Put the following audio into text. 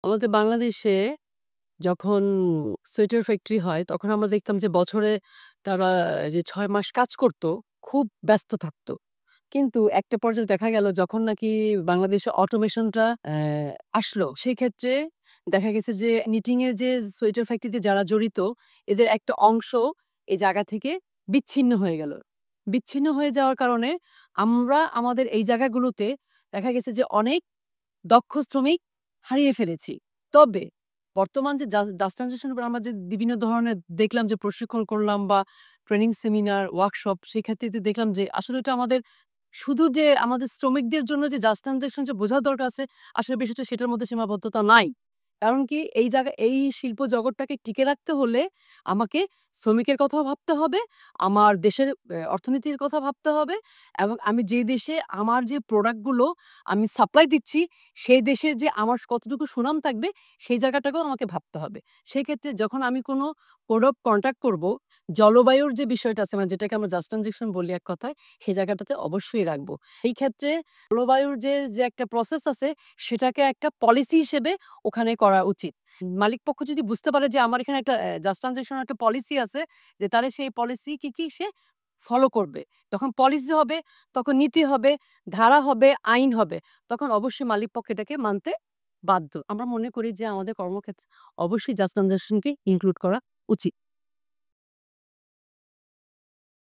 আমাদের বাংলাদেশে যখন সোয়েটার ফ্যাক্টরি হয়, তখন আমরা দেখতাম যে বছরে তারা যে ৬ মাস কাজ করত, খুব ব্যস্ত থাকত। কিন্তু একটা পর্যায়ে দেখা গেল যখন নাকি বাংলাদেশে অটোমেশনটা আসলো, সেই ক্ষেত্রে দেখা গেছে যে নিটিং এর যে সোয়েটার ফ্যাক্টরিতে যারা জড়িত, এদের একটা অংশ এই জায়গা থেকে বিচ্ছিন্ন হয়ে গেল। বিচ্ছিন্ন হয়ে যাওয়ার কারণে আমরা আমাদের এই জায়গাগুলোতে দেখা গেছে যে অনেক দক্ষ শ্রমিক হারিয়ে ফেলেছি। তবে বর্তমান যে ডাস্ট ট্রানজিশন এর উপর আমরা যে বিভিন্ন ধরনের দেখলাম যে প্রশিক্ষণ করলাম বা ট্রেনিং সেমিনার, ওয়ার্কশপ সেক্ষেত্রে দেখলাম যে আসলে এটা আমাদের শুধু যে আমাদের শ্রমিকদের জন্য যে জাস্ট ট্রানজেকশন যে বোঝার দরকার আছে, আসলে বিষয়টা সেটার মধ্যে সীমাবদ্ধতা নাই। কারণ কি এই শিল্প জগৎটাকে টিকে রাখতে হলে আমাকে শ্রমিকের কথাও ভাবতে হবে, আমার দেশের অর্থনীতির কথা ভাবতে হবে এবং আমি যে দেশে আমার যে প্রোডাক্ট গুলো আমি সাপ্লাই দিচ্ছি, সেই দেশের যে আমার কতটুকু সুনাম থাকবে, সেই জায়গাটাকেও আমাকে ভাবতে হবে। সেক্ষেত্রে যখন আমি কোনো প্রোডাক্ট কনট্যাক্ট করব, জলবায়ুর যে বিষয়টা আছে মানে যেটাকে আমরা জাস্ট ট্রানজিশন বলি এক কথায়, সেই জায়গাটাতে অবশ্যই রাখবো। এই ক্ষেত্রে জলবায়ুর যে একটা প্রসেস আছে, সেটাকে একটা পলিসি হিসেবে ওখানে করা উচিত। মালিকপক্ষ যদি বুঝতে পারে যে আমার এখানে একটা জাস্ট ট্রানজিশন একটা পলিসি আছে, যে তাহলে সেই পলিসি কি সে ফলো করবে। যখন পলিসি হবে, তখন নীতি হবে, ধারা হবে, আইন হবে। তখন অবশ্যই মালিকপক্ষ এটাকে মানতে বাধ্য। আমরা মনে করি যে আমাদের কর্মক্ষেত্রে অবশ্যই জাস্ট ট্রানজিশন কে ইনক্লুড করা উচিত।